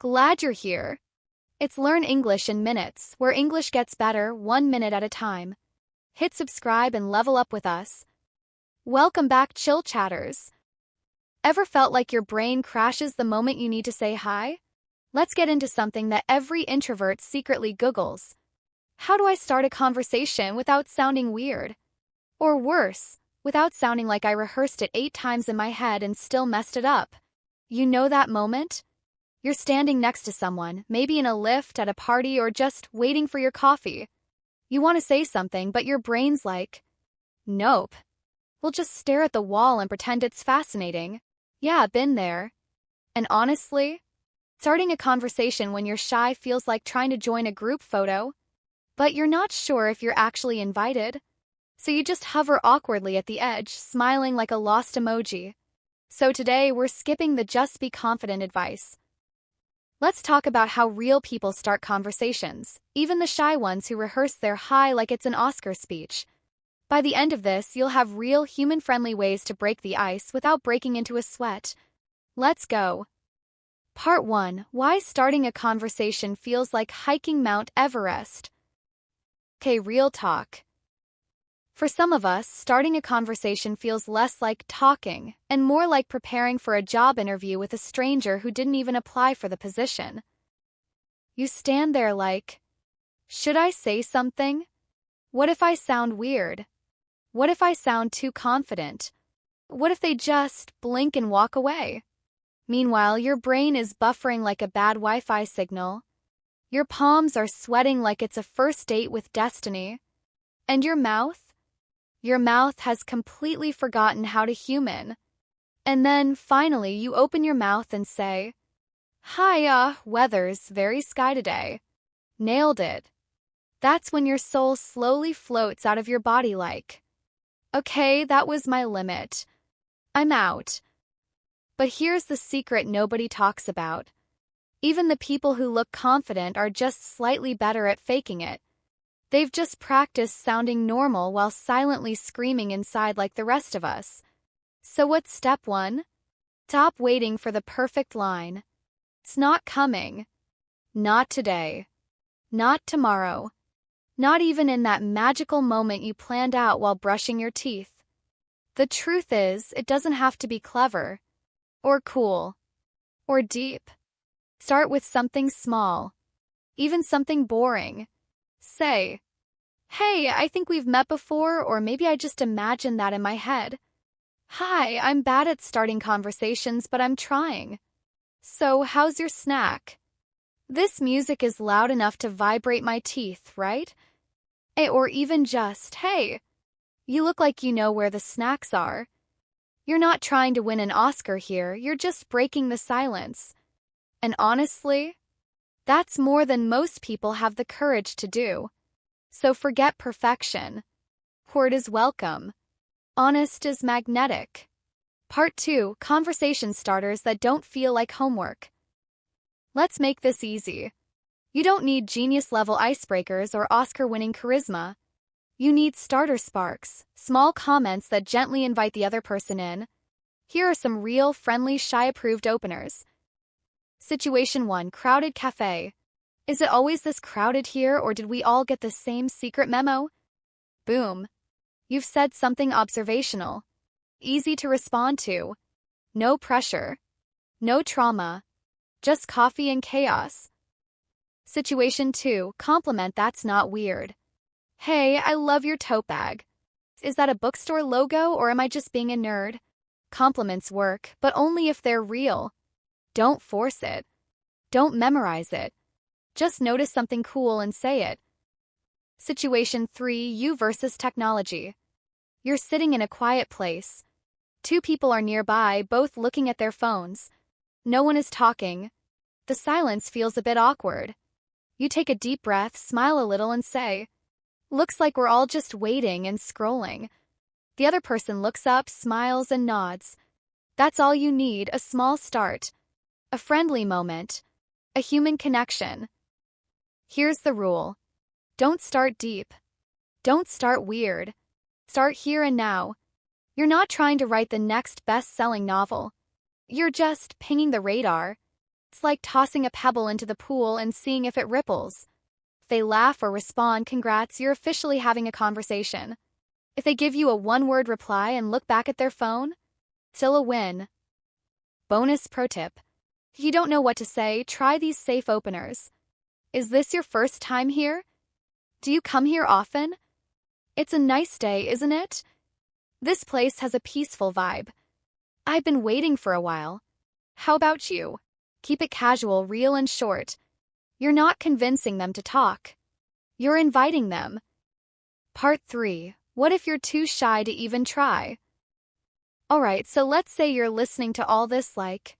Glad you're here. It's Learn English in Minutes, where English gets better 1 minute at a time. Hit subscribe and level up with us. Welcome back, chill chatters. Ever felt like your brain crashes the moment you need to say hi? Let's get into something that every introvert secretly Googles. How do I start a conversation without sounding weird? Or worse, without sounding like I rehearsed it 8 times in my head and still messed it up? You know that moment? You're standing next to someone, maybe in a lift, at a party, or just waiting for your coffee. You want to say something, but your brain's like, nope. We'll just stare at the wall and pretend it's fascinating. Yeah, been there. And honestly, starting a conversation when you're shy feels like trying to join a group photo, but you're not sure if you're actually invited. So you just hover awkwardly at the edge, smiling like a lost emoji. So today, we're skipping the just be confident advice. Let's talk about how real people start conversations, even the shy ones who rehearse their hi like it's an Oscar speech. By the end of this, you'll have real, human-friendly ways to break the ice without breaking into a sweat. Let's go. Part 1. Why starting a conversation feels like hiking Mount Everest. Okay, real talk. For some of us, starting a conversation feels less like talking and more like preparing for a job interview with a stranger who didn't even apply for the position. You stand there like, should I say something? What if I sound weird? What if I sound too confident? What if they just blink and walk away? Meanwhile, your brain is buffering like a bad Wi-Fi signal. Your palms are sweating like it's a first date with destiny. And your mouth? Your mouth has completely forgotten how to human. And then, finally, you open your mouth and say, hi, weather's very sky today. Nailed it. That's when your soul slowly floats out of your body like, okay, that was my limit. I'm out. But here's the secret nobody talks about. Even the people who look confident are just slightly better at faking it. They've just practiced sounding normal while silently screaming inside like the rest of us. So what's step 1? Stop waiting for the perfect line. It's not coming. Not today. Not tomorrow. Not even in that magical moment you planned out while brushing your teeth. The truth is, it doesn't have to be clever, or cool, or deep. Start with something small, even something boring. Say, hey, I think we've met before, or maybe I just imagined that in my head. Hi, I'm bad at starting conversations, but I'm trying. So, how's your snack? This music is loud enough to vibrate my teeth, right? Or even just, hey, you look like you know where the snacks are. You're not trying to win an Oscar here, you're just breaking the silence. And honestly, that's more than most people have the courage to do. So forget perfection. Word is welcome. Honest is magnetic. Part 2. Conversation starters that don't feel like homework. Let's make this easy. You don't need genius-level icebreakers or Oscar-winning charisma. You need starter sparks, small comments that gently invite the other person in. Here are some real, friendly, shy-approved openers. Situation 1. Crowded cafe. Is it always this crowded here, or did we all get the same secret memo? Boom. You've said something observational. Easy to respond to. No pressure. No trauma. Just coffee and chaos. Situation 2. Compliment that's not weird. Hey, I love your tote bag. Is that a bookstore logo, or am I just being a nerd? Compliments work, but only if they're real. Don't force it. Don't memorize it. Just notice something cool and say it. Situation 3. You versus technology. You're sitting in a quiet place. 2 people are nearby, both looking at their phones. No one is talking. The silence feels a bit awkward. You take a deep breath, smile a little, and say, looks like we're all just waiting and scrolling. The other person looks up, smiles, and nods. That's all you need, a small start. A friendly moment. A human connection. Here's the rule. Don't start deep. Don't start weird. Start here and now. You're not trying to write the next best-selling novel. You're just pinging the radar. It's like tossing a pebble into the pool and seeing if it ripples. If they laugh or respond, congrats, you're officially having a conversation. If they give you a one-word reply and look back at their phone, still a win. Bonus pro tip. If you don't know what to say, try these safe openers. Is this your first time here? Do you come here often? It's a nice day, isn't it? This place has a peaceful vibe. I've been waiting for a while. How about you? Keep it casual, real, and short. You're not convincing them to talk. You're inviting them. Part 3. What if you're too shy to even try? Alright, so let's say you're listening to all this like,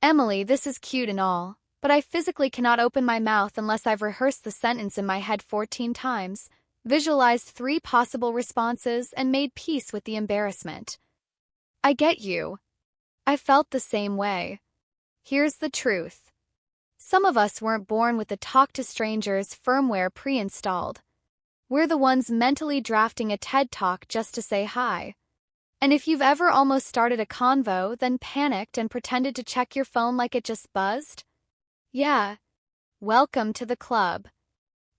Emily, this is cute and all, but I physically cannot open my mouth unless I've rehearsed the sentence in my head 14 times, visualized 3 possible responses, and made peace with the embarrassment. I get you. I felt the same way. Here's the truth. Some of us weren't born with the talk to strangers firmware pre-installed. We're the ones mentally drafting a TED Talk just to say hi. And if you've ever almost started a convo, then panicked and pretended to check your phone like it just buzzed, yeah, welcome to the club.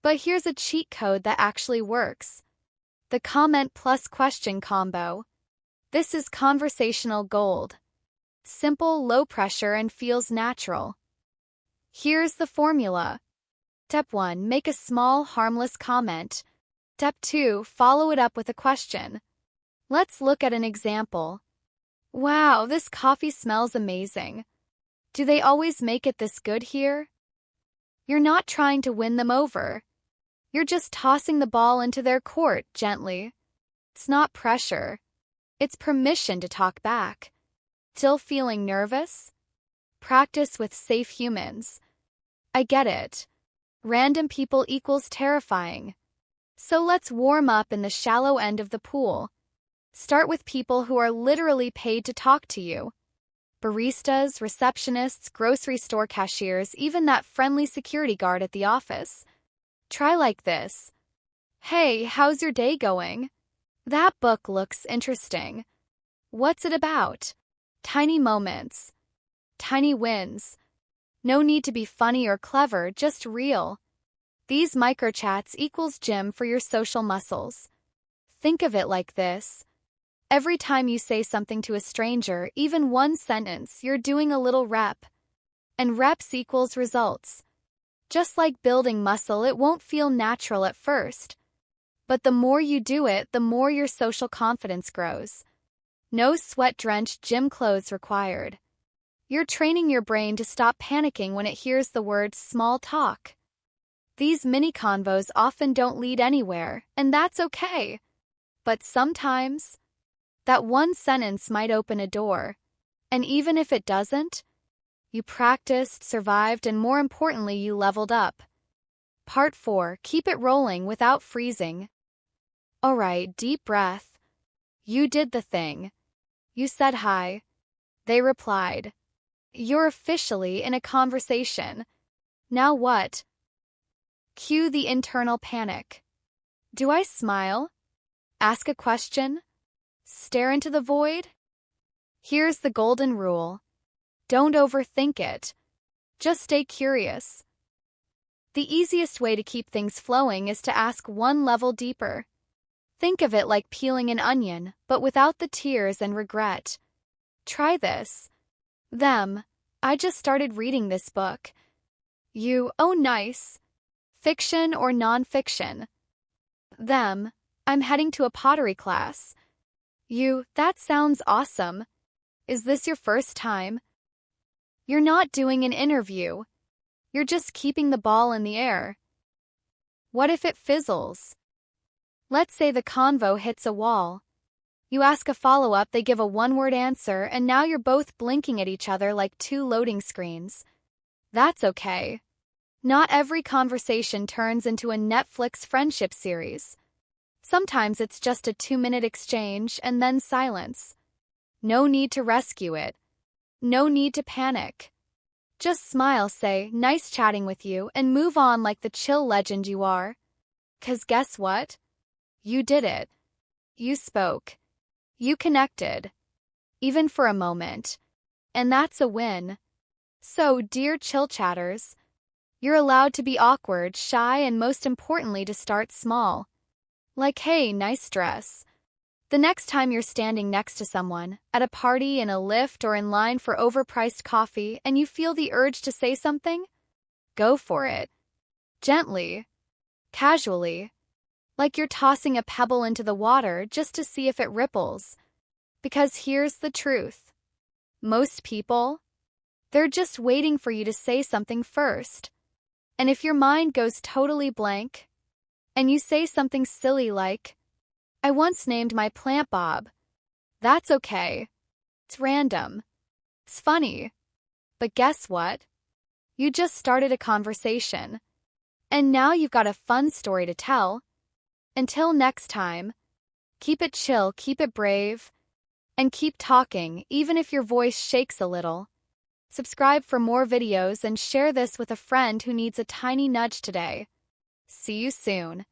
But here's a cheat code that actually works. The comment plus question combo. This is conversational gold. Simple, low pressure, and feels natural. Here's the formula. Step 1. Make a small, harmless comment. Step 2. Follow it up with a question. Let's look at an example. Wow, this coffee smells amazing. Do they always make it this good here? You're not trying to win them over. You're just tossing the ball into their court gently. It's not pressure. It's permission to talk back. Still feeling nervous? Practice with safe humans. I get it. Random people equals terrifying. So let's warm up in the shallow end of the pool. Start with people who are literally paid to talk to you. Baristas, receptionists, grocery store cashiers, even that friendly security guard at the office. Try like this. Hey, how's your day going? That book looks interesting. What's it about? Tiny moments. Tiny wins. No need to be funny or clever, just real. These microchats equals gym for your social muscles. Think of it like this. Every time you say something to a stranger, even one sentence, you're doing a little rep. And reps equals results. Just like building muscle, it won't feel natural at first. But the more you do it, the more your social confidence grows. No sweat-drenched gym clothes required. You're training your brain to stop panicking when it hears the word small talk. These mini convos often don't lead anywhere, and that's okay. But sometimes, that one sentence might open a door. And even if it doesn't, you practiced, survived, and more importantly, you leveled up. Part 4. Keep it rolling without freezing. Alright, deep breath. You did the thing. You said hi. They replied. You're officially in a conversation. Now what? Cue the internal panic. Do I smile? Ask a question? Stare into the void? Here's the golden rule. Don't overthink it. Just stay curious. The easiest way to keep things flowing is to ask one level deeper. Think of it like peeling an onion, but without the tears and regret. Try this. Them. I just started reading this book. You. Oh, nice. Fiction or non-fiction? Them. I'm heading to a pottery class. You. That sounds awesome. Is this your first time? You're not doing an interview. You're just keeping the ball in the air. What if it fizzles? Let's say the convo hits a wall. You ask a follow-up, they give a one-word answer, and now you're both blinking at each other like 2 loading screens. That's okay. Not every conversation turns into a Netflix friendship series. Sometimes it's just a 2-minute exchange and then silence. No need to rescue it. No need to panic. Just smile, say, nice chatting with you, and move on like the chill legend you are. 'Cause guess what? You did it. You spoke. You connected. Even for a moment. And that's a win. So, dear chill chatters, you're allowed to be awkward, shy, and most importantly to start small. Like, hey, nice dress. The next time you're standing next to someone, at a party, in a lift, or in line for overpriced coffee, and you feel the urge to say something, go for it. Gently, casually, like you're tossing a pebble into the water just to see if it ripples. Because here's the truth. Most people, they're just waiting for you to say something first. And if your mind goes totally blank, and you say something silly like, I once named my plant Bob, that's okay. It's random. It's funny. But guess what? You just started a conversation. And now you've got a fun story to tell. Until next time, keep it chill, keep it brave, and keep talking even if your voice shakes a little. Subscribe for more videos and share this with a friend who needs a tiny nudge today. See you soon.